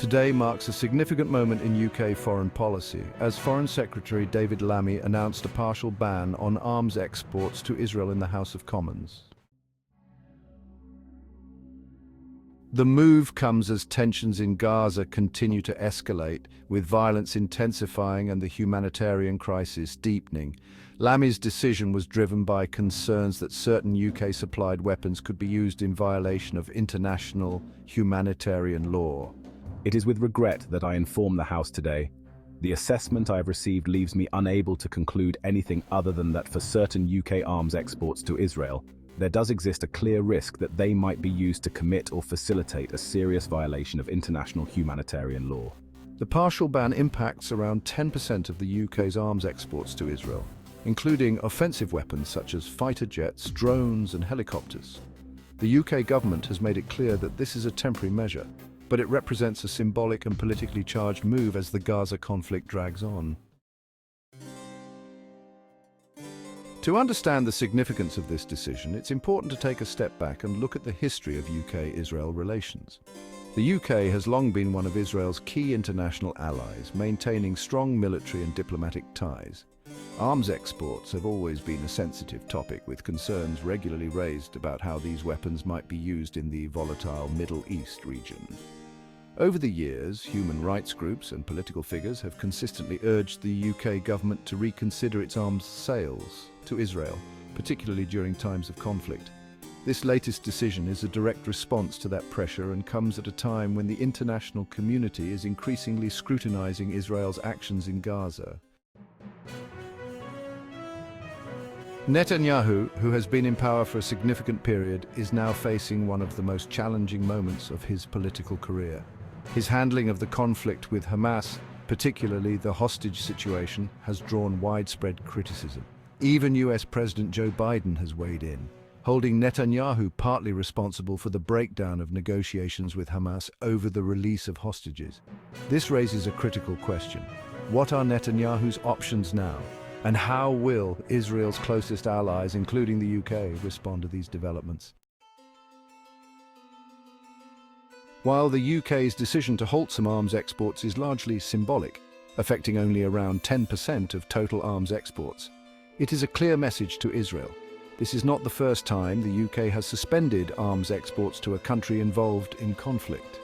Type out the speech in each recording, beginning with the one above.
Today marks a significant moment in UK foreign policy, as Foreign Secretary David Lammy announced a partial ban on arms exports to Israel in the House of Commons. The move comes as tensions in Gaza continue to escalate, with violence intensifying and the humanitarian crisis deepening. Lammy's decision was driven by concerns that certain UK-supplied weapons could be used in violation of international humanitarian law. It is with regret that I inform the House today. The assessment I have received leaves me unable to conclude anything other than that for certain UK arms exports to Israel, there does exist a clear risk that they might be used to commit or facilitate a serious violation of international humanitarian law. The partial ban impacts around 10% of the UK's arms exports to Israel, including offensive weapons such as fighter jets, drones and helicopters. The UK government has made it clear that this is a temporary measure, but it represents a symbolic and politically charged move as the Gaza conflict drags on. To understand the significance of this decision, it's important to take a step back and look at the history of UK-Israel relations. The UK has long been one of Israel's key international allies, maintaining strong military and diplomatic ties. Arms exports have always been a sensitive topic, with concerns regularly raised about how these weapons might be used in the volatile Middle East region. Over the years, human rights groups and political figures have consistently urged the UK government to reconsider its arms sales to Israel, particularly during times of conflict. This latest decision is a direct response to that pressure and comes at a time when the international community is increasingly scrutinizing Israel's actions in Gaza. Netanyahu, who has been in power for a significant period, is now facing one of the most challenging moments of his political career. His handling of the conflict with Hamas, particularly the hostage situation, has drawn widespread criticism. Even US President Joe Biden has weighed in, holding Netanyahu partly responsible for the breakdown of negotiations with Hamas over the release of hostages. This raises a critical question. What are Netanyahu's options now? And how will Israel's closest allies, including the UK, respond to these developments? While the UK's decision to halt some arms exports is largely symbolic, affecting only around 10% of total arms exports, it is a clear message to Israel. This is not the first time the UK has suspended arms exports to a country involved in conflict.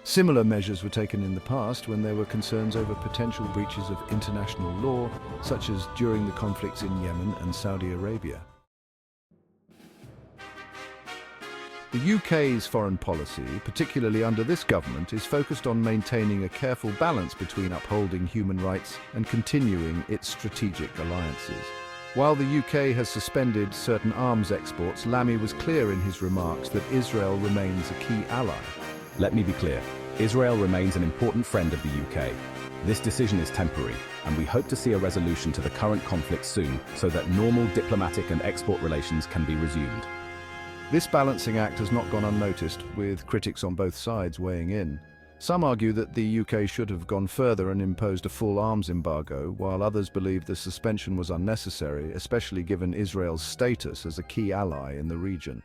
Similar measures were taken in the past when there were concerns over potential breaches of international law, such as during the conflicts in Yemen and Saudi Arabia. The UK's foreign policy, particularly under this government, is focused on maintaining a careful balance between upholding human rights and continuing its strategic alliances. While the UK has suspended certain arms exports, Lammy was clear in his remarks that Israel remains a key ally. Let me be clear, Israel remains an important friend of the UK. This decision is temporary, and we hope to see a resolution to the current conflict soon so that normal diplomatic and export relations can be resumed. This balancing act has not gone unnoticed, with critics on both sides weighing in. Some argue that the UK should have gone further and imposed a full arms embargo, while others believe the suspension was unnecessary, especially given Israel's status as a key ally in the region.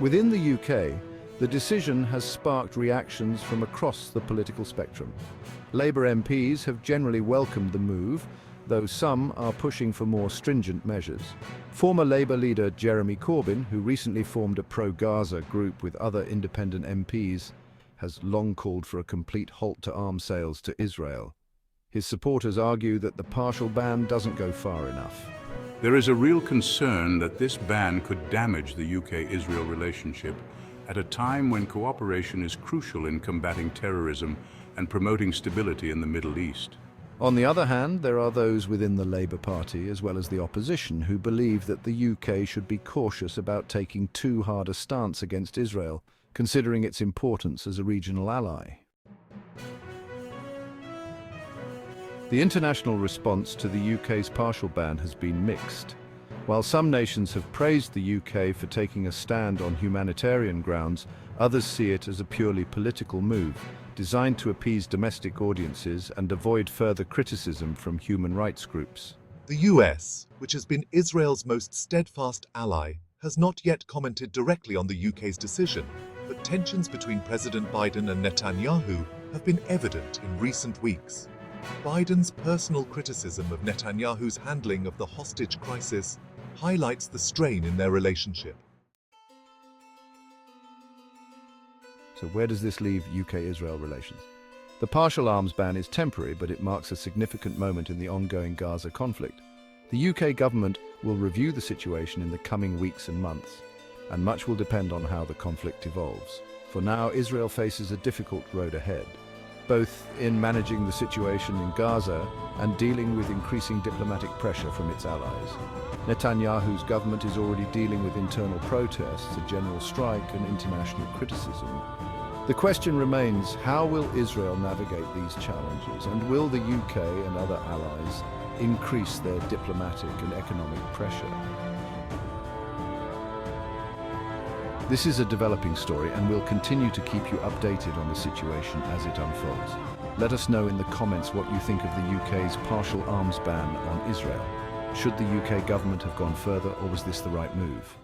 Within the UK, the decision has sparked reactions from across the political spectrum. Labour MPs have generally welcomed the move, though some are pushing for more stringent measures. Former Labour leader Jeremy Corbyn, who recently formed a pro-Gaza group with other independent MPs, has long called for a complete halt to arms sales to Israel. His supporters argue that the partial ban doesn't go far enough. There is a real concern that this ban could damage the UK-Israel relationship at a time when cooperation is crucial in combating terrorism and promoting stability in the Middle East. On the other hand, there are those within the Labour Party, as well as the opposition, who believe that the UK should be cautious about taking too hard a stance against Israel, considering its importance as a regional ally. The international response to the UK's partial ban has been mixed. While some nations have praised the UK for taking a stand on humanitarian grounds, others see it as a purely political move, designed to appease domestic audiences and avoid further criticism from human rights groups. The US, which has been Israel's most steadfast ally, has not yet commented directly on the UK's decision. but tensions between President Biden and Netanyahu have been evident in recent weeks. Biden's personal criticism of Netanyahu's handling of the hostage crisis highlights the strain in their relationship. So where does this leave UK-Israel relations? The partial arms ban is temporary, but it marks a significant moment in the ongoing Gaza conflict. The UK government will review the situation in the coming weeks and months, and much will depend on how the conflict evolves. For now, Israel faces a difficult road ahead, both in managing the situation in Gaza and dealing with increasing diplomatic pressure from its allies. Netanyahu's government is already dealing with internal protests, a general strike, and international criticism. The question remains, how will Israel navigate these challenges, and will the UK and other allies increase their diplomatic and economic pressure? This is a developing story, and we'll continue to keep you updated on the situation as it unfolds. Let us know in the comments what you think of the UK's partial arms ban on Israel. Should the UK government have gone further, or was this the right move?